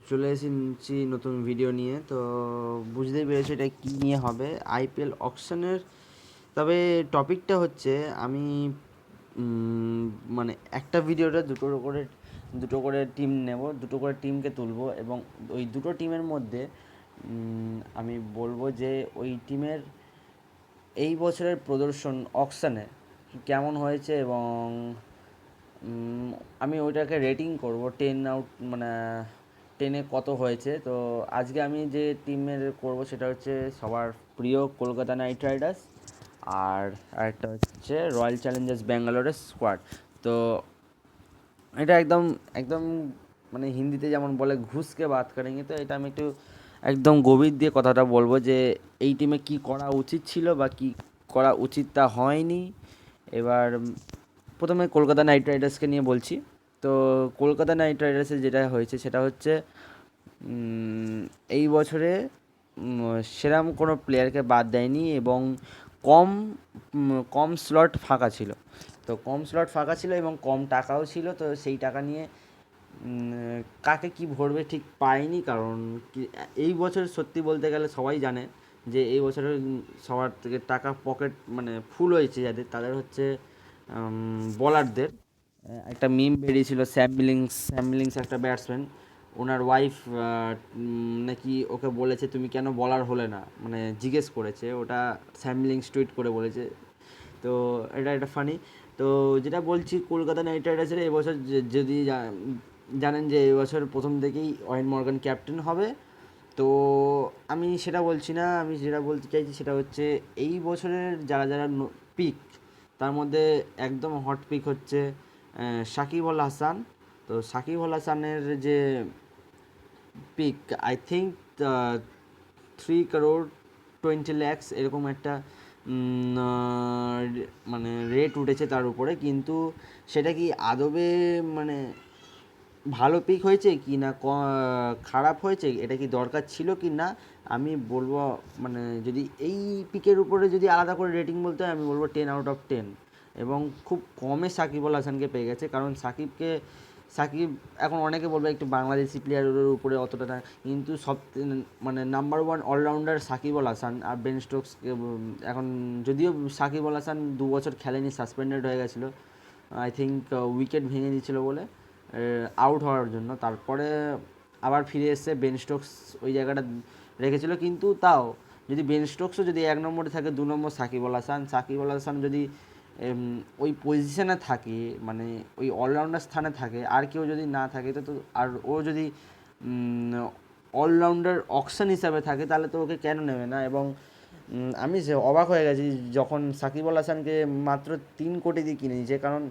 চলে এসেছি নতুন ভিডিও নিয়ে। তো বুঝতেই পেরেছি এটা কী নিয়ে হবে, আইপিএল অকশনের। তবে টপিকটা হচ্ছে আমি উম, মানে একটা ভিডিওটা দুটো করে টিম নেব, দুটো করে টিমকে তুলবো এবং ওই দুটো টিমের মধ্যে আমি বলবো যে ওই টিমের এই বছরের প্রদর্শন অকশনে কেমন হয়েছে এবং আমি ওইটাকে রেটিং করব 10 আউট, মানে 10-এ কত হয়েছে। তো আজকে আমি যে টিমের করব সেটা হচ্ছে সবার প্রিয় কলকাতা নাইট রাইডার্স, আর আরেকটা হচ্ছে রয়্যাল চ্যালেঞ্জার্স ব্যাঙ্গালোরের স্কোয়াড। তো এটা একদম একদম মানে হিন্দিতে যেমন বলে ঘুষকে বাত করেঙ্গে, তো এটা আমি একটু একদম গভীর দিয়ে কথাটা বলবো যে এই টিমে কি করা উচিত ছিল বা কি করা উচিত তা হয়নি। এবার প্রথমে কলকাতা নাইট রাইডার্সকে নিয়ে বলছি। তো কলকাতা নাইট রাইডার্সের যেটা হয়েছে সেটা হচ্ছে এই বছরে সেরম কোনো প্লেয়ারকে বাদ দেয়নি এবং কম কম স্লট ফাঁকা ছিল। তো কম স্লট ফাঁকা ছিল এবং কম টাকাও ছিল, তো সেই টাকা নিয়ে কাকে কি ভরবে ঠিক পায়নি। কারণ এই বছর সত্যি বলতে গেলে সবাই জানে যে এই বছরের সবার থেকে টাকা পকেট মানে ফুল হয়েছে যাদের, তাদের হচ্ছে বলারদের। একটা মিম বেরিয়েছিল, স্যাম মিলিংস একটা ব্যাটসম্যান, ওনার ওয়াইফ নাকি ওকে বলেছে তুমি কেন বলার হলে না, মানে জিজ্ঞেস করেছে, ওটা স্যাম মিলিংস টুইট করে বলেছে। তো এটা একটা ফানি। তো যেটা বলছি কলকাতা নাইট রাইডার্সের এবছর যদি জানেন যে এবছর প্রথম থেকেই ওয়েন মর্গান ক্যাপ্টেন হবে। তো আমি সেটা বলছি না, আমি যেটা বলতে চাইছি সেটা হচ্ছে এই বছরের যারা যারা পিক, তার মধ্যে একদম হট পিক হচ্ছে সাকিব আল হাসান। তো সাকিব আল হাসানের যে pick, I think 3 crore 20 lakhs এরকম একটা মানে রেট উঠেছে তার উপরে। কিন্তু সেটা কি আদবে মানে ভালো পিক হয়েছে কি না খারাপ হয়েছে, এটা কি দরকার ছিল কি না, আমি বলবো মানে যদি এই পিকের উপরে যদি আলাদা করে রেটিং বলতে হয় আমি বলবো 10 out of 10। এবং খুব কমে সাকিব আল হাসানকে পেয়ে গেছে, কারণ সাকিব এখন অনেকে বলবে একটু বাংলাদেশি প্লেয়ারের উপরে অতটা না, কিন্তু সব মানে number one allrounder Shakib Al Hasan. আর বেন স্টোকস এখন যদিও সাকিব আল হাসান 2 বছর খেলেনি, সাসপেন্ডেড হয়ে গেছিলো আই থিঙ্ক, উইকেট ভেঙে দিয়েছিলো বলে আউট হওয়ার জন্য। তারপরে আবার ফিরে এসে বেন স্টোকস ওই জায়গাটা রেখেছিল, কিন্তু তাও যদি বেন স্টোকসও যদি 1 নম্বরে থাকে, 2 নম্বর সাকিব আল হাসান যদি ওই পজিশনে থাকে, মানে ওই অলরাউন্ডার স্থানে থাকে, আর কেউ যদি না থাকে তো আর ও যদি অলরাউন্ডার অকশন হিসাবে থাকে তাহলে তো ওকে কেন নেবে না। এবং আমি সে অবাক হয়ে গেছি যখন সাকিব আল হাসানকে মাত্র 3 কোটি দিয়ে কিনে নিয়েছে, কারণ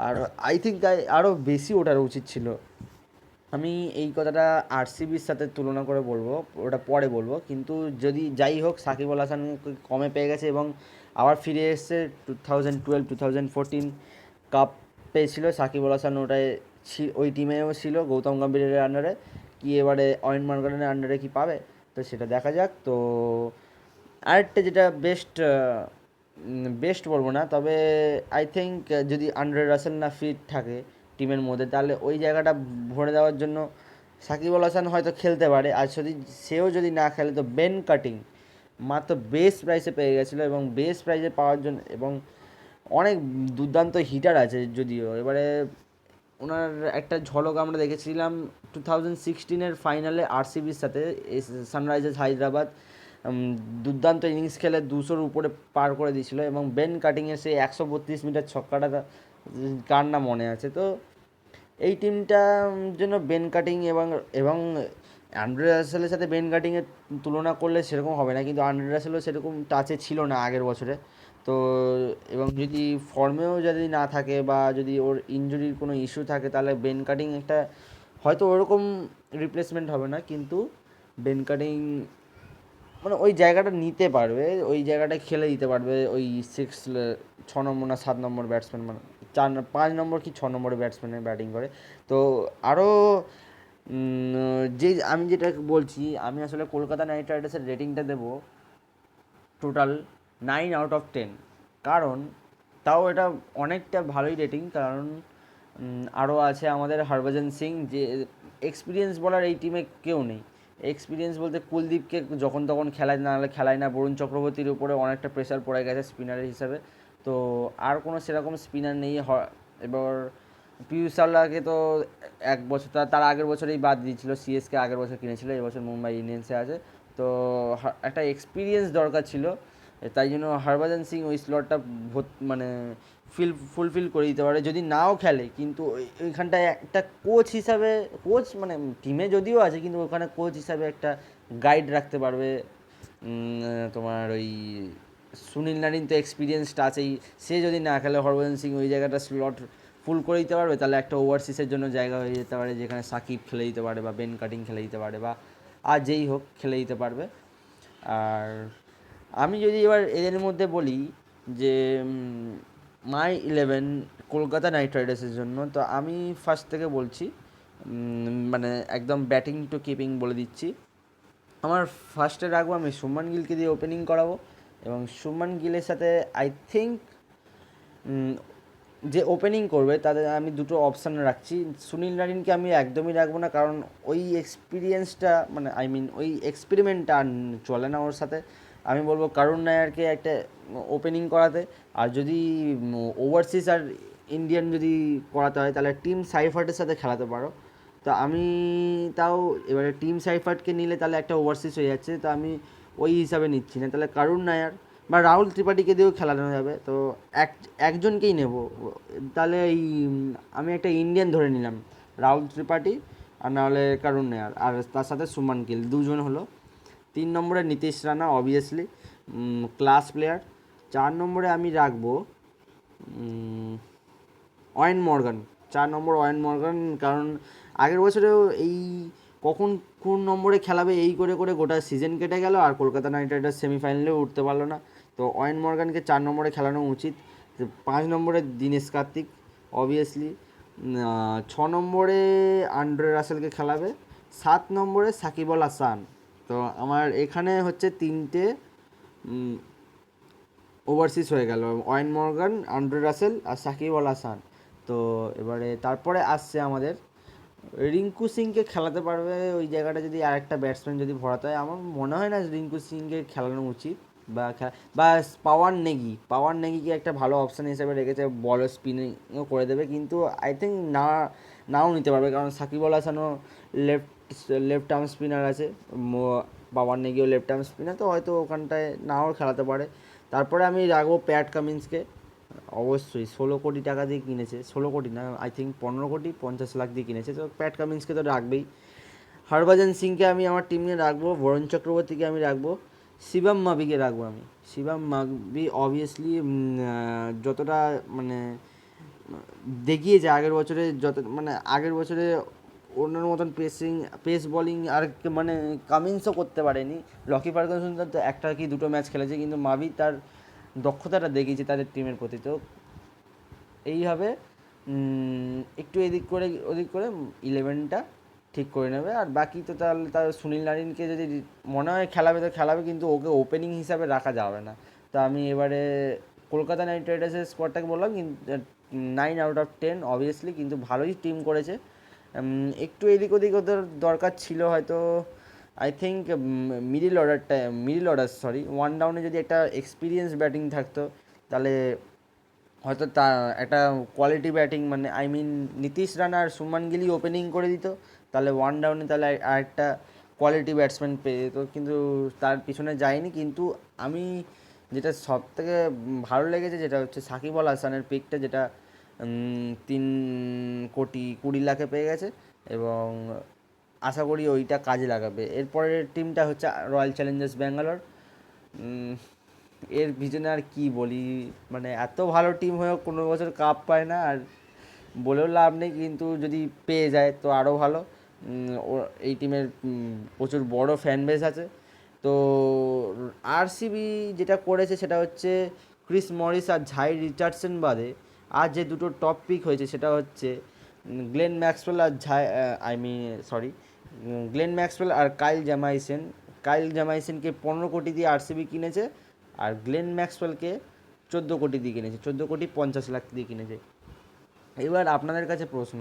আর আই থিঙ্ক তাই আরও বেশি ওঠার উচিত ছিল। আমি এই কথাটা আরসিবির সাথে তুলনা করে বলবো, ওটা পরে বলবো। কিন্তু যদি যাই হোক সাকিব আল হাসান কমে পেয়ে গেছে এবং আবার ফিরে এসছে 2012-2014 কাপ পেয়েছিল সাকিব আল হাসান, ওটায় ওই টিমেও ছিল গৌতম গম্ভীরের আন্ডারে। কি এবারে অয়ন মর্গানের আন্ডারে কি পাবে, তো সেটা দেখা যাক। তো আরেকটা যেটা বেস্ট বলবো না, তবে আই থিঙ্ক যদি আন্ড্রে রাসেল না ফিট থাকে টিমের মধ্যে, তাহলে ওই জায়গাটা ভরে দেওয়ার জন্য সাকিব আল হাসান হয়তো খেলতে পারে। আর সেও যদি না খেলে তো বেন কাটিং মাত্র বেস্ট প্রাইসে পেয়ে গেছিলো, এবং বেস্ট প্রাইসে পাওয়ার জন্য এবং অনেক দুর্দান্ত হিটার আছে যদিও। এবারে ওনার একটা ঝলক আমরা দেখেছিলাম 2016-এর ফাইনালে আরসিবির সাথে সানরাইজার্স হায়দ্রাবাদ, দুর্দান্ত ইনিংস খেলে 200-র উপরে পার করে দিয়েছিল। এবং বেন কাটিংয়ের সেই 132 মিটার ছক্কাটা কার না মনে আছে। তো এই টিমটার জন্য বেন কাটিং এবং এবং অ্যান্ড্রে রাসেলের সাথে বেন কাটিংয়ের তুলনা করলে সেরকম হবে না, কিন্তু অ্যান্ড্রে রাসেলও সেরকম টাচে ছিল না আগের বছরে। তো এবং যদি ফর্মেও যদি না থাকে বা যদি ওর ইনজুরির কোনো ইস্যু থাকে, তাহলে বেন কাটিং একটা হয়তো ওরকম রিপ্লেসমেন্ট হবে না, কিন্তু বেন কাটিং মানে ওই জায়গাটা নিতে পারবে, ওই জায়গাটায় খেলে দিতে পারবে ওই 6 নম্বর না 7 নম্বর ব্যাটসম্যান, মানে 5 নম্বর কি 6 নম্বরে ব্যাটসম্যানের ব্যাটিং করে। তো আরও যে আমি যেটা বলছি, আমি আসলে কলকাতা নাইট রাইডার্সের রেটিংটা দেবো টোটাল 9 out of 10। কারণ তাও এটা অনেকটা ভালোই রেটিং, কারণ আরও আছে আমাদের হরভজন সিং, যে এক্সপিরিয়েন্স বলার এই টিমে কেউ নেই। এক্সপিরিয়েন্স বলতে কুলদীপকে যখন তখন খেলায় না হলে খেলায় না, বরুণ চক্রবর্তীর উপরে অনেকটা প্রেশার পড়ে গেছে স্পিনারের হিসাবে। তো আর কোনো সেরকম স্পিনার নেই। এবার পিয়ুষ চাওলাকে তো এক বছর তার আগের বছরেই বাদ দিয়েছিল, সিএসকে আগের বছর কিনেছিল, এবছর মুম্বাই ইন্ডিয়ান্সে আছে। তো একটা এক্সপিরিয়েন্স দরকার ছিল, তাই জন্য হরভজন সিং ওই স্লটটা মানে ফুলফিল করে দিতে পারে। যদি নাও খেলে কিন্তু ওইখানটায় একটা কোচ হিসাবে, কোচ মানে টিমে যদিও আছে কিন্তু ওখানে কোচ হিসাবে একটা গাইড রাখতে পারবে। তোমার ওই সুনীল নারিন তো এক্সপিরিয়েন্সটা আছেই, সে যদি না খেলে হরভজন সিং ওই জায়গাটা স্লট ফুল করে দিতে পারবে, তাহলে একটা ওভারসিজের জন্য জায়গা হয়ে যেতে পারে, যেখানে সাকিব খেলে দিতে পারে বা বেন কাটিং খেলে দিতে পারে বা আর যেই হোক খেলে দিতে পারবে। আর আমি যদি এবার এদের মধ্যে বলি যে মাই 11 কলকাতা নাইট রাইডার্সের জন্য, তো আমি ফার্স্ট থেকে বলছি, মানে একদম ব্যাটিং টু কিপিং বলে দিচ্ছি। আমার ফার্স্টে রাখবো আমি শুভমান গিলকে দিয়ে ওপেনিং করাবো, এবং শুভমান গিলের সাথে আই থিঙ্ক যে ওপেনিং করবে তাদের আমি দুটো অপশান রাখছি। সুনীল নারিনকে আমি একদমই রাখবো না, কারণ ওই এক্সপিরিয়েন্সটা মানে আই মিন ওই এক্সপেরিমেন্টটা আর চলে না ওর সাথে। আমি বলবো কারুণ নায়ারকে একটা ওপেনিং করাতে। আর যদি ওভারসিজ আর ইন্ডিয়ান যদি করাতে হয় তাহলে টিম সাইফার্টের সাথে খেলাতে পারো। তো আমি তাও এবারে টিম সাইফার্টকে নিলে তাহলে একটা ওভারসিজ হয়ে যাচ্ছে, তো আমি ওই হিসাবে নিচ্ছি না। তাহলে কারুণ নায়ার বা রাহুল ত্রিপাঠীকে দিয়েও খেলানো যাবে, তো একজনকেই নেব। তাহলে এই আমি একটা ইন্ডিয়ান ধরে নিলাম, রাহুল ত্রিপাঠী আর নাহলে কারুণ নায়ার, আর তার সাথে সুমান গিল, দুজন হলো। 3 নম্বরে Nitish Rana, obviously class player. 4 নম্বরে আমি রাখবো ওয়েন মর্গান। 4 নম্বর ওয়েন মর্গান, কারণ আগের বছরেও এই কখন কোন নম্বরে খেলাবে এই করে করে গোটা সিজন কেটে গেল, আর কলকাতা নাইট রাইডার্স সেমিফাইনালেও উঠতে পারলো না। তো ওয়েন মর্গানকে 4 নম্বরে খেলানো উচিত। 5 নম্বরে দীনেশ কার্তিক, অবভিয়াসলি। 6 নম্বরে আন্দ্রে রাসেলকে খেলাবে। 7 নম্বরে সাকিব আল হাসান। তো আমার এখানে হচ্ছে 3টে ওভারসিজ হয়ে গেল, ওয়েন মর্গান, আন্দ্রে রাসেল আর সাকিব আল হাসান। তো এবারে তারপরে আসছে আমাদের রিঙ্কু সিংকে খেলাতে পারবে ওই জায়গাটা, যদি আরেকটা ব্যাটসম্যান যদি ভরাতে হয়। আমার মনে হয় না রিঙ্কু সিংকে খেলানো উচিত, বা পাওয়ার নেগিকে একটা ভালো অপশান হিসেবে রেখেছে, বল স্পিনিংও করে দেবে, কিন্তু আই থিঙ্ক নাও নিতে পারবে, কারণ Shakib Al হাসানও left left arm spinner আছে, পাওয়ার নেগিও লেফট আর্ম স্পিনার, তো হয়তো ওখানটায় নাও খেলাতে পারে। তারপরে আমি রাখবো প্যাট কামিন্সকে, অবশ্যই 16 কোটি টাকা দিয়ে কিনেছে, 16 কোটি না, আই থিঙ্ক 15 কোটি 50 লাখ দিয়ে কিনেছে, তো প্যাট কামিন্সকে তো রাখবেই। হরভজন সিংকে আমি আমার টিমে রাখবো, বরুণ চক্রবর্তীকে আমি রাখবো, শিবম মাভিকে রাখবো আমি। শিবম মাভি অবভিয়াসলি যতটা মানে দেখিয়েছে আগের বছরে, মানে আগের বছরে অন্যের মতন পেস বোলিং আর মানে কামিন্সও করতে পারেনি। লকি ফার্গুসন তো একটা কি দুটো ম্যাচ খেলেছে, কিন্তু মাভি তার দক্ষতাটা দেখিয়েছে তাদের টিমের প্রতি। তো এইভাবে একটু এদিক করে ওদিক করে 11টা ঠিক করে নেবে। আর বাকি তো তাহলে তার সুনীল নারিনকে যদি মনে হয় খেলাবে তো খেলাবে, কিন্তু ওকে ওপেনিং হিসাবে রাখা যাবে না। তো আমি এবারে কলকাতা নাইট রাইডার্সের স্কোয়াডটাকে বললাম, কিন্তু 9 আউট অফ 10 অবভিয়াসলি, কিন্তু ভালোই টিম করেছে। একটু এদিক ওদিক ওদের দরকার ছিল হয়তো, I think middle order one ডাউনে যদি একটা এক্সপিরিয়েন্স ব্যাটিং থাকতো, তাহলে হয়তো তা একটা কোয়ালিটি ব্যাটিং মানে আই মিন নীতিশ রানা আর শুভমান গিলই ওপেনিং করে দিত, তাহলে ওয়ান ডাউনে তাহলে আরেকটা কোয়ালিটি ব্যাটসম্যান পেয়ে যেত, কিন্তু তার পিছনে যায়নি। কিন্তু আমি যেটা সব থেকে ভালো লেগেছে যেটা হচ্ছে সাকিব আল হাসানের পিকটা, যেটা 3 কোটি 20 লাখে পেয়ে গেছে, এবং আশা করি ওইটা কাজে লাগাবে। এরপরের টিমটা হচ্ছে রয়্যাল চ্যালেঞ্জার্স ব্যাঙ্গালোর। এর পিছনে আর কি বলি, মানে এত ভালো টিম হয়েও কোনো বছর কাপ পায় না, আর বলেও লাভ নেই, কিন্তু যদি পেয়ে যায় তো আরও ভালো। এই টিমের প্রচুর বড় ফ্যান বেস আছে। তো আরসিবি যেটা করেছে সেটা হচ্ছে ক্রিস মরিস আর ঝাই রিচার্ডসন বাদে আর যে দুটো টপ পিক হয়েছে সেটা হচ্ছে গ্লেন ম্যাক্সওয়েল আর গ্লেন ম্যাক্সওয়েল আর কাইল জ্যামাইসেনকে 15 কোটি দিয়ে আরসিবি কিনেছে, আর গ্লেন ম্যাক্সওয়েলকে 14 কোটি দিয়ে কিনেছে, 14 কোটি 50 লাখ দিয়ে কিনেছে। এবার আপনাদের কাছে প্রশ্ন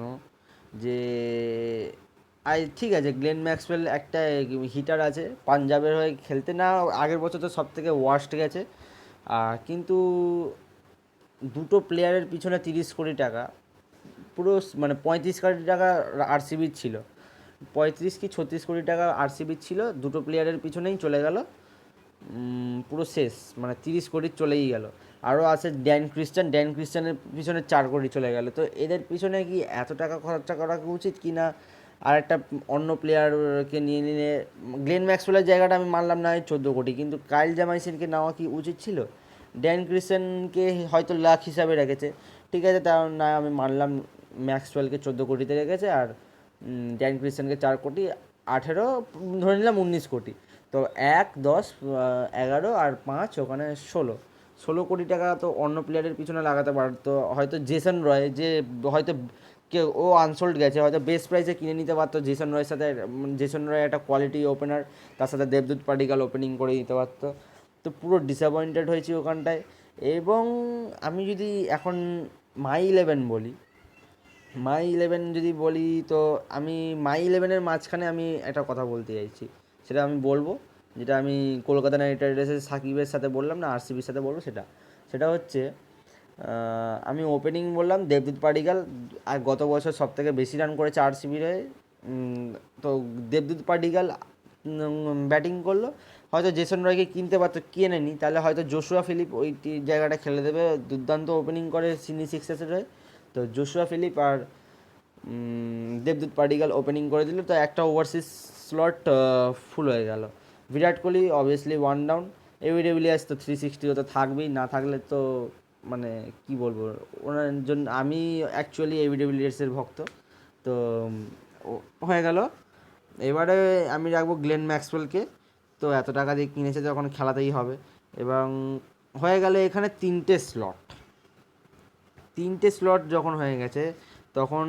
যে ঠিক আছে, গ্লেন ম্যাক্সওয়েল একটা হিটার আছে, পাঞ্জাবের হয়ে খেলতে না, আগের বছর তো সব থেকে ওয়ার্স্ট গেছে। কিন্তু দুটো প্লেয়ারের পিছনে 30 কোটি টাকা, পুরো মানে 35 কোটি টাকা আরসিবির ছিল, 35 কি 36 কোটি টাকা আরসিবির ছিল, দুটো প্লেয়ারের পিছনেই চলে গেল। পুরো শেষ, মানে 30 কোটি চলেই গেল। আরও আছে ড্যান ক্রিস্টানের পিছনে 4 কোটি চলে গেল। তো এদের পিছনে কি এত টাকা খরচা করা কি উচিত কি না? আর একটা অন্য প্লেয়ারকে নিয়ে নিয়ে গ্লেন ম্যাক্সওয়েলের জায়গাটা আমি মানলাম না হয় 14 কোটি, কিন্তু কাইল জামাইসেনকে নেওয়া কি উচিত ছিল? ড্যান ক্রিস্টানকে হয়তো লাখ হিসাবে রেখেছে, ঠিক আছে, তাও না আমি মানলাম। ম্যাক্সওয়েলকে 14 কোটিতে রেখেছে, আর ড্যান ক্রিস্টানকে 4 কোটি, 18, ধরে নিলাম 19 কোটি। তো 1, 10, 11 আর 5 ওখানে 16 কোটি টাকা তো অন্য প্লেয়ারের পিছনে লাগাতে পারতো। হয়তো জেসন রয়, যে হয়তো কেউ ও আনসোল্ড গেছে, হয়তো বেস্ট প্রাইসে কিনে নিতে পারতো জেসন রয়ের সাথে। জেসন রয় একটা কোয়ালিটি ওপেনার, তার সাথে দেবদূত পাডিক্কাল ওপেনিং করে দিতে পারতো। তো পুরো ডিসঅ্যাপয়েন্টেড হয়েছি ওখানটায়। এবং আমি যদি এখন মাই 11 বলি, মাই 11 যদি বলি, তো আমি মাই 11-এর মাঝখানে আমি একটা কথা বলতে চাইছি, সেটা আমি বলবো, যেটা আমি কলকাতা নাইট রাইডার্সের সাকিবের সাথে বললাম না, আরসিবির সাথে বলবো, সেটা সেটা হচ্ছে, আমি ওপেনিং বললাম দেবদূত পাডিক্কাল, আর গত বছর সব থেকে বেশি রান করেছে আরসিবির হয়ে। তো দেবদূত পাডিক্কাল ব্যাটিং করলো, হয়তো জেসন রয়কে কিনতে পারতো, কেনেনি, তাহলে হয়তো জোশুয়া ফিলিপ ওই জায়গাটা খেলে দেবে, দুর্দান্ত ওপেনিং করে সিডনি সিক্সার্সের হয়ে। তো জোশুয়া ফিলিপ আর দেবদূত পাডিক্কাল ওপেনিং করে দিল, তো একটা ওভারসিজ স্লট ফুল হয়ে গেল। Virat Kohli obviously 1 down, AB de Villiers তো 360 তো থাকবেই, না থাকলে তো মানে কি বলবো, ওনার জন্য আমি অ্যাকচুয়ালি এবি ডিভিলিয়ার্সের ভক্ত। তো হয়ে গেল। এবারে আমি রাখবো গ্লেন ম্যাক্সওয়েলকে, তো এত টাকা দিয়ে কিনেছে যখন খেলাতেই হবে। এবং হয়ে গেলে এখানে 3টে স্লট যখন হয়ে গেছে, তখন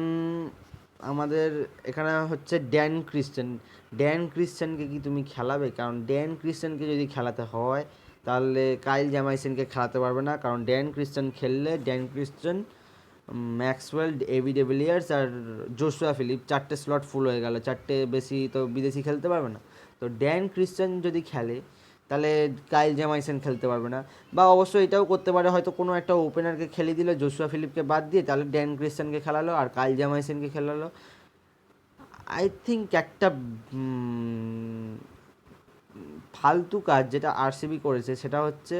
আমাদের এখানে হচ্ছে ড্যান ক্রিস্টানকে কি তুমি খেলাবে? কারণ ড্যান ক্রিস্টানকে যদি খেলাতে হয়, তাহলে কাইল জামাইসেনকে খেলাতে পারবে না, কারণ ড্যান ক্রিস্টান খেললে ড্যান ক্রিস্টান, ম্যাক্সওয়েল, এবি ডিভিলিয়ার্স আর জোশুয়া ফিলিপ, 4টে স্লট ফুল হয়ে গেল, 4টে বেশি তো বিদেশি খেলতে পারবে না। তো ড্যান ক্রিস্টান যদি খেলে, তাহলে কাইল জামাইসেন খেলতে পারবে না। বা অবশ্যই এটাও করতে পারে, হয়তো কোনো একটা ওপেনারকে খেলিয়ে দিল জোশুয়া ফিলিপকে বাদ দিয়ে, তাহলে ড্যান ক্রিস্টানকে খেলালো আর কাইল জামাইসেনকে খেলালো। আই থিঙ্ক একটা ফালতু কাজ যেটা আরসিবি করেছে, সেটা হচ্ছে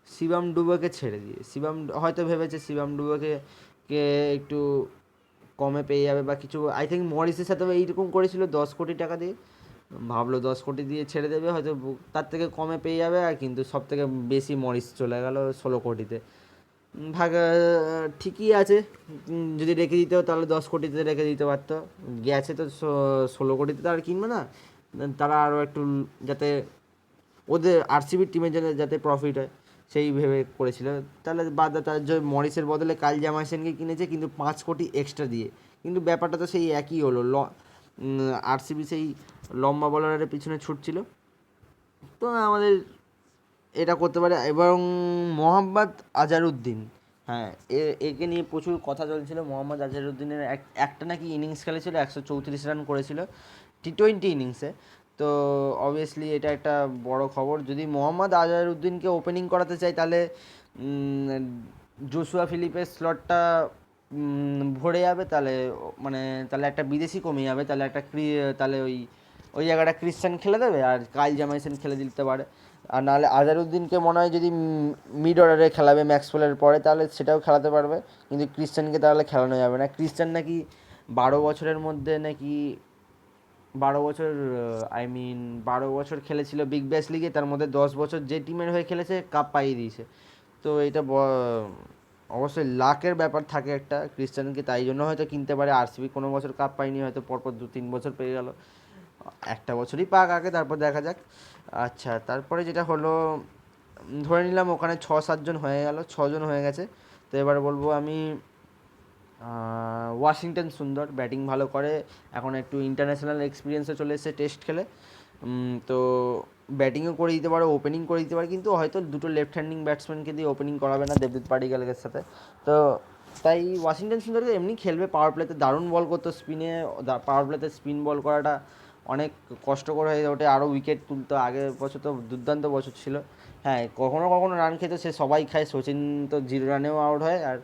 শিবম ডুবেকে ছেড়ে দিয়ে, শিবম হয়তো ভেবেছে শিবম ডুবেকে একটু কমে পেয়ে যাবে বা কিছু। আই থিঙ্ক মরিসের সাথেও এইরকম করেছিল, 10 কোটি টাকা দিয়ে ভাবলো 10 কোটি দিয়ে ছেড়ে দেবে, হয়তো তার থেকে কমে পেয়ে যাবে, আর কিন্তু সব থেকে বেশি মরিস চলে গেল 16 কোটিতে। ভাগ, ঠিকই আছে, যদি রেখে দিতেও তাহলে 10 কোটিতে রেখে দিতে পারতো। গেছে তো 16 কোটিতে, তো আর কিনবে না, তারা আরও একটু যাতে ওদের আরসিবির টিমের জন্য যাতে প্রফিট হয় সেই ভেবে করেছিল। তাহলে বাদ দাও, তার যে মরিসের বদলে কাইল জামাইসেনকে কিনেছে, কিন্তু 5 কোটি এক্সট্রা দিয়ে। কিন্তু ব্যাপারটা তো সেই একই হলো, আরসিবি সেই লম্বা বলারের পিছনে ছুটছিল। তো আমাদের এটা করতে পারে। এবং মোহাম্মদ আজহারউদ্দিন, হ্যাঁ, একে নিয়ে প্রচুর কথা চলছিল। মোহাম্মদ আজহারউদ্দিনের একটা নাকি ইনিংস খেলেছিল, 134 রান করেছিল টি20 ইনিংসে। তো অবভিয়াসলি এটা একটা বড় খবর। যদি মোহাম্মদ আজহারউদ্দিনকে ওপেনিং করাতে চাই, তাহলে জোশুয়া ফিলিপের স্লটটা ভরে যাবে, তাহলে মানে তাহলে একটা বিদেশি কমে যাবে, তাহলে তাহলে ওই ওই জায়গাটা ক্রিস্টান খেলে দেবে আর কাইল জামাইসেন খেলে দিতে পারে। আর নাহলে আজহারউদ্দিনকে মনে হয় যদি মিড অর্ডারে খেলাবে ম্যাক্সওয়েলের পরে, তাহলে সেটাও খেলাতে পারবে, কিন্তু ক্রিস্টানকে তাহলে খেলানো যাবে না। ক্রিস্টান নাকি 12 বছরের মধ্যে নাকি 12 বছর, 12 বছর খেলেছিল বিগ ব্যাশ লিগে, তার মধ্যে 10 বছর যে টিমের হয়ে খেলেছে কাপ পাইয়ে দিয়েছে। তো এটা অবশ্যই লাকের ব্যাপার থাকে একটা ক্রিস্টানকে, তাই জন্য হয়তো কিনতে পারে। আরসিবি কোনো বছর কাপ পায়নি, হয়তো পরপর 2-3 বছর পেয়ে গেল, একটা বছরই পাক আগে, তারপর দেখা যাক। আচ্ছা, তারপরে যেটা হলো, ধরে নিলাম ওখানে 6-7 জন হয়ে গেল, 6 জন হয়ে গেছে। তো এবার বলবো আমি ওয়াশিংটন সুন্দর, ব্যাটিং ভালো করে, এখন একটু ইন্টারন্যাশনাল এক্সপিরিয়েন্সও চলে এসেছে টেস্ট খেলে। তো ব্যাটিংও করে দিতে পারে, ওপেনিং করে দিতে পারে, কিন্তু হয়তো দুটো লেফট হ্যান্ডিং ব্যাটসম্যানকে দিয়ে ওপেনিং করাবে না দেবদূত পাডিক্কালের সাথে। তো তাই ওয়াশিংটন সুন্দরকে এমনি খেলবে, পাওয়ার প্লেতে দারুণ বল করতো, পাওয়ার প্লেতে স্পিন বল করাটা অনেক কষ্টকর হয়ে ওঠে, আরও উইকেট তুলতো। আগের বছর তো দুর্দান্ত বছর ছিল। হ্যাঁ, কখনো কখনো রান খেতে সে সবাই খায়, সচিন তো 0 রানেও আউট হয়, আর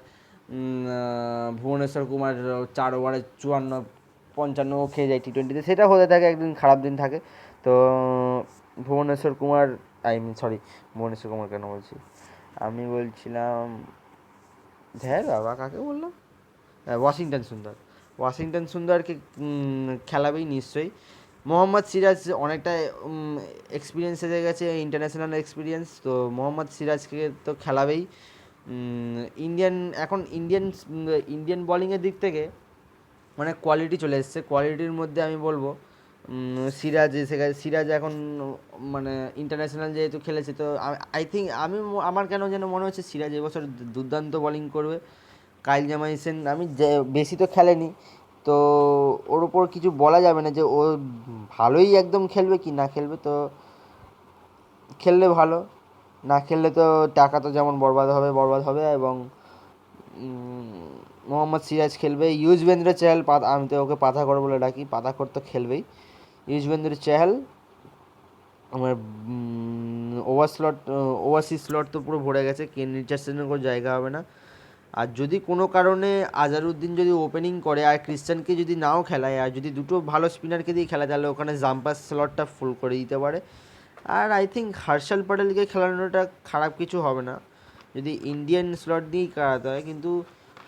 ভুবনেশ্বর কুমার 4 ওভারে 54-55 খেয়ে যায় T20-তে, সেটা হতে থাকে, একদিন খারাপ দিন থাকে। তো ভুবনেশ্বর কুমার, সরি, ভুবনেশ্বর কুমার কেন বলছি, আমি বলছিলাম, ধ্যার বাবা কাকে বললাম, ওয়াশিংটন সুন্দর। ওয়াশিংটন সুন্দরকে খেলাবেই নিশ্চয়ই। মোহাম্মদ সিরাজ অনেকটা এক্সপিরিয়েন্স এসে গেছে, ইন্টারন্যাশনাল এক্সপিরিয়েন্স, তো মোহাম্মদ সিরাজকে তো খেলাবেই। এখন ইন্ডিয়ান বোলিংয়ের দিক থেকে অনেক কোয়ালিটি চলে এসেছে। কোয়ালিটির মধ্যে আমি বলবো সিরাজ এসে গেছে। সিরাজ এখন মানে ইন্টারন্যাশনাল যেহেতু খেলেছে, তো আই থিঙ্ক আমার কেন যেন মনে হচ্ছে সিরাজ এবছর দুর্দান্ত বোলিং করবে। কাইল জামাইসেন বেশি তো খেলেনি, তো ওর উপর কিছু বলা যাবে না যে ও ভালোই একদম খেলবে কি না খেলবে। তো খেললে ভালো, না খেললে তো টাকা তো যেমন বরবাদ হবে। এবং মোহাম্মদ সিরাজ খেলবে, ইউজবেন্দ্র চেহাল, আমি তো ওকে পাথাকর বলে ডাকি, পাথাকর তো খেলবেই। ইউজবেন্দ্র চেহাল আমার ওভারসিজ স্লট তো পুরো ভরে গেছে, কেন রিচার্ডসনের কোনো জায়গা হবে না। আর যদি কোনো কারণে আজহারউদ্দিন যদি ওপেনিং করে আর ক্রিশ্চানকে যদি নাও খেলায়, আর যদি দুটো ভালো স্পিনারকে দিয়ে খেলায়, তাহলে ওখানে জাম্পার স্লটটা ফুল করে দিতে পারে। আর আই থিঙ্ক হর্ষল প্যাটেলকে খেলানোটা খারাপ কিছু হবে না যদি ইন্ডিয়ান স্লট দিয়েই কাটাতে হয়। কিন্তু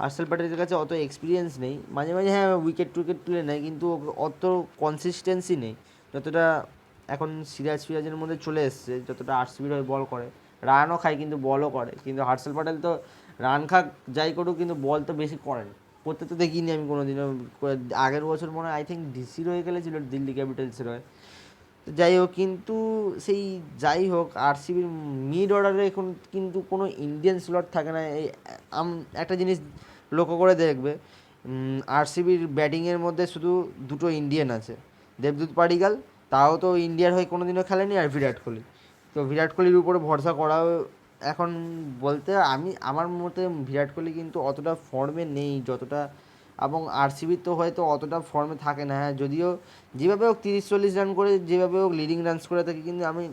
হর্ষল প্যাটেলের কাছে অত এক্সপিরিয়েন্স নেই, মাঝে মাঝে হ্যাঁ উইকেট টুইকেট তুলে নেয়, কিন্তু অত কনসিস্টেন্সি নেই যতটা এখন সিরাজের মধ্যে চলে এসছে। যতটা আরসিবির হয়ে বল করে, রানও খায় কিন্তু বলও করে। কিন্তু হর্ষল প্যাটেল তো রান খাক যাই করুক, কিন্তু বল তো বেশি করেন, করতে তো দেখিনি আমি কোনো দিনও। আগের বছর মনে হয় আই থিঙ্ক ডিসির হয়ে খেলেছিল, দিল্লি ক্যাপিটালসের হয়ে। তো যাই হোক, কিন্তু যাই হোক আরসিবির মিড অর্ডারে এখন কিন্তু কোনো ইন্ডিয়ান স্লট থাকে না। একটা জিনিস লক্ষ্য করে দেখবে, আরসিবির ব্যাটিংয়ের মধ্যে শুধু দুটো ইন্ডিয়ান আছে, দেবদূত পাডিক্কাল, তাও তো ইন্ডিয়ার হয়ে কোনো দিনও খেলেনি, আর বিরাট কোহলি। তো বিরাট কোহলির উপরে ভরসা করাও এখন বলতে, আমার মতে বিরাট কোহলি কিন্তু অতটা ফর্মে নেই যতটা, এবং আরসিবির তো হয়তো অতটা ফর্মে থাকে না। হ্যাঁ, যদিও যেভাবে হোক 30-40 রান করে, যেভাবে হোক লিডিং রানস করে থাকে, কিন্তু আমি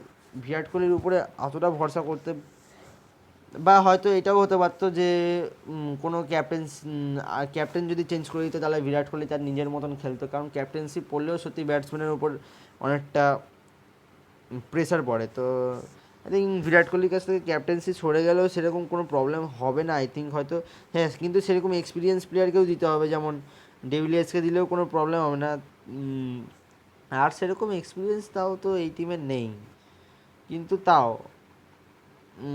বিরাট কোহলির উপরে অতটা ভরসা করতে, বা হয়তো এটাও হতে পারতো যে কোনো ক্যাপ্টেন যদি চেঞ্জ করে দিত, তাহলে বিরাট কোহলি তার নিজের মতন খেলতো। কারণ ক্যাপ্টেন্সি পড়লেও সত্যি ব্যাটসম্যানের উপর অনেকটা প্রেসার পড়ে। তো আই থিঙ্ক বিরাট কোহলির কাছ থেকে ক্যাপ্টেন্সি সরে গেলেও সেরকম কোনো প্রবলেম হবে না আই থিঙ্ক হয়তো। হ্যাঁ, কিন্তু সেরকম এক্সপিরিয়েন্স প্লেয়ারকেও দিতে হবে, যেমন ডেভিলিয়ার্সকে দিলেও কোনো প্রবলেম হবে না। আর সেরকম এক্সপিরিয়েন্স তাও তো এই টিমের নেই, কিন্তু তাও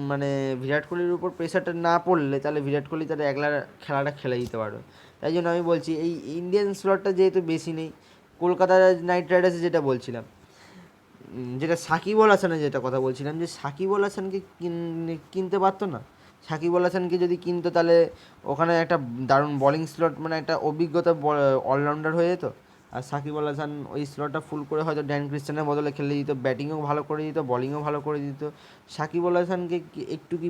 মানে বিরাট কোহলির উপর প্রেশারটা না পড়লে, তাহলে বিরাট কোহলি তার একলা খেলাটা খেলে দিতে পারবে। তাই জন্য আমি বলছি এই ইন্ডিয়ান স্লটটা যেহেতু বেশি নেই, কলকাতা নাইট রাইডার্সে যেটা বলছিলাম, যেটা সাকিব আল হাসানের যেটা কথা বলছিলাম, যে সাকিব আল হাসানকে কিনতে পারতো না। সাকিব আল হাসানকে যদি কিনতো, তাহলে ওখানে একটা দারুণ বোলিং স্লট, মানে একটা অভিজ্ঞতা অলরাউন্ডার হয়ে যেত। আর সাকিব আল হাসান ওই স্লটটা ফুল করে হয়তো ড্যান ক্রিস্টানের বদলে খেলে দিত, ব্যাটিংও ভালো করে দিত, বলিংও ভালো করে দিত। সাকিব আল হাসানকে একটু কি,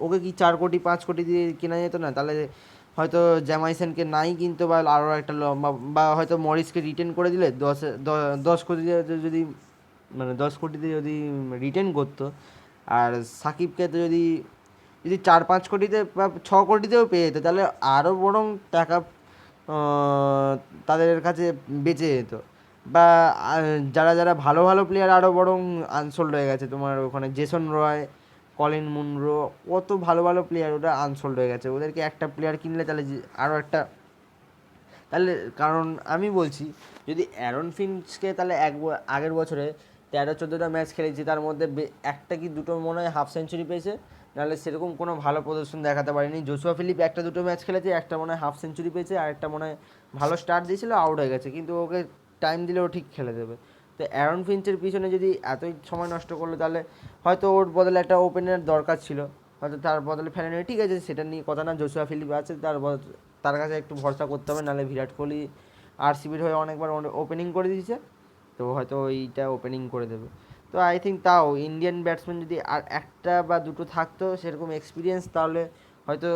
ওকে কি 4 কোটি 5 কোটি দিয়ে কেনা যেত না? তাহলে হয়তো জ্যামাইসেনকে নাই কিনতো, বা আরও একটা বা হয়তো মরিসকে রিটেন করে দিলে 10 কোটি দিয়ে যদি, মানে 10 কোটি দিয়ে যদি রিটেন করতো, আর সাকিবকে তো যদি 4-5 কোটিতে বা 6 কোটিতেও পেয়ে যেত, তাহলে আরও বরং টাকা তাদের কাছে বেঁচে যেত। বা যারা যারা ভালো ভালো প্লেয়ার আরও বরং আনসোল্ড হয়ে গেছে, তোমার ওখানে জেসন রয়, কলিন মুনরো, কত ভালো ভালো প্লেয়ার ওরা আনসোল্ড হয়ে গেছে। ওদেরকে একটা প্লেয়ার কিনলে তাহলে আরও একটা, তাহলে কারণ আমি বলছি যদি অ্যারন ফিঞ্চকে তাহলে আগের বছরে 13-14টা ম্যাচ খেলেছি, তার মধ্যে একটা কি দুটো মনে হয় হাফ সেঞ্চুরি পেয়েছে, নাহলে সেরকম কোনো ভালো প্রদর্শন দেখাতে পারেনি। জোসুয়া ফিলিপ একটা দুটো ম্যাচ খেলেছে, একটা মনে হয় হাফ সেঞ্চুরি পেয়েছে, আর একটা মনে হয় ভালো স্টার্ট দিয়েছিল, আউট হয়ে গেছে, কিন্তু ওকে টাইম দিলেও ঠিক খেলে দেবে। তো অ্যারন ফিঞ্চের পিছনে যদি এতই সময় নষ্ট করলো, তাহলে হয়তো ওর বদলে একটা ওপেনার দরকার ছিল, হয়তো তার বদলে ফেলেনি, ঠিক আছে সেটা নিয়ে কথা না। জোসুয়া ফিলিপ আছে, তার কাছে একটু ভরসা করতে হবে, নাহলে বিরাট কোহলি আরসিবির হয়ে অনেকবার ওপেনিং করে দিয়েছে, তো হয়তো এইটা ওপেনিং করে দেবে। তো আই থিঙ্ক তাও ইন্ডিয়ান ব্যাটসম্যান যদি আর একটা বা দুটো থাকতো সেরকম এক্সপিরিয়েন্স, তাহলে হয়তো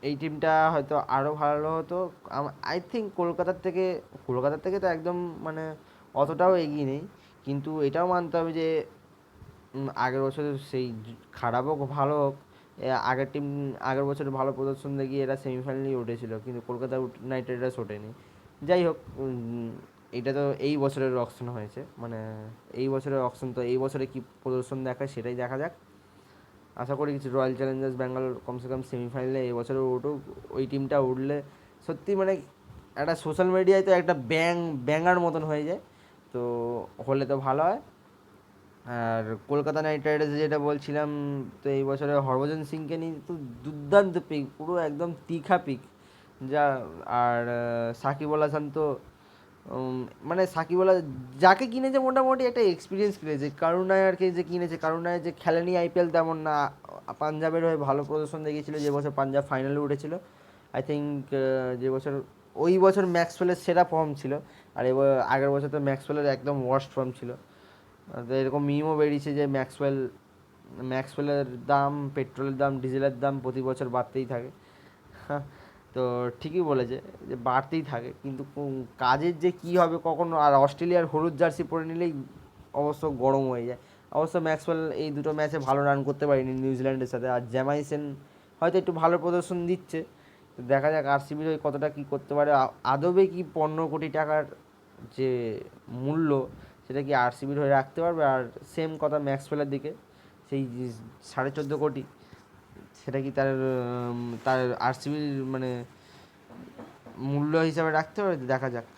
এই টিমটা হয়তো আরও ভালো হতো। আই থিঙ্ক কলকাতার থেকে তো একদম মানে অতটাও এগিয়ে নেই, কিন্তু এটাও মানতে হবে যে আগের বছর সেই খারাপ হোক ভালো হোক, আগের টিম আগের বছর ভালো প্রদর্শন দেখিয়ে এরা সেমিফাইনালেই উঠেছিল, কিন্তু কলকাতা নাইট রাইডার্স ওঠেনি। যাই হোক, এটা তো এই বছরের অকশন হয়েছে, মানে এই বছরের অকশন, তো এই বছরে কী প্রদর্শন দেখায় সেটাই দেখা যাক। আশা করি কিছু রয়্যাল চ্যালেঞ্জার্স ব্যাঙ্গালোর কমসে কম সেমিফাইনালে এই বছরে উঠুক। ওই টিমটা উঠলে সত্যি মানে একটা সোশ্যাল মিডিয়ায় তো একটা ব্যাঙার মতন হয়ে যায়, তো হলে তো ভালো হয়। আর কলকাতা নাইট রাইডার্স যেটা বলছিলাম, তো এই বছরে হরভজন সিংকে নিয়ে তো দুর্দান্ত পিক, পুরো একদম তীখা পিক যা। আর সাকিব আল হাসান তো উম, মানে সাকিব আল যাকে কিনেছে মোটামুটি একটা এক্সপিরিয়েন্স কিনেছে। কারুনায়ারকে যে কিনেছে, কারুনায়ার যে খেলেনি আইপিএল তেমন না, পাঞ্জাবের হয়ে ভালো প্রদর্শন দেখিয়েছিল যে বছর পাঞ্জাব ফাইনালে উঠেছিল। আই থিঙ্ক যে বছর, ওই বছর ম্যাক্সওয়েলের সেরা ফর্ম ছিল, আর এবার আগের বছর তো ম্যাক্সওয়েলের একদম ওয়ার্স্ট ফর্ম ছিল। তো এরকম মিমও বেরিয়েছে যে ম্যাক্সওয়েলের দাম, পেট্রোলের দাম, ডিজেলের দাম প্রতি বছর বাড়তেই থাকে। হ্যাঁ, তো ঠিকই বলেছে যে বাড়তেই থাকে, কিন্তু কাজের যে কী হবে কখনো, আর অস্ট্রেলিয়ার হলুদ জার্সি পরে নিলেই অবশ্য গরম হয়ে যায়। অবশ্য ম্যাক্সওয়েল এই দুটো ম্যাচে ভালো রান করতে পারেনি নিউজিল্যান্ডের সাথে, আর জ্যামাইসেন হয়তো একটু ভালো প্রদর্শন দিচ্ছে। তো দেখা যাক আরসিবির হয়ে কতটা কী করতে পারে, আদবে কি 15 কোটি টাকার যে মূল্য, সেটা কি আরসিবির হয়ে রাখতে পারবে? আর সেম কথা ম্যাক্সওয়েলের দিকে, সেই 14.5 কোটি, সেটা কি তার আরসিবির মানে মূল্য হিসাবে রাখতে পারে? দেখা যাক।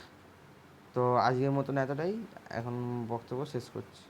তো আজকের মতন এতটাই, এখন বক্তব্য শেষ করছি।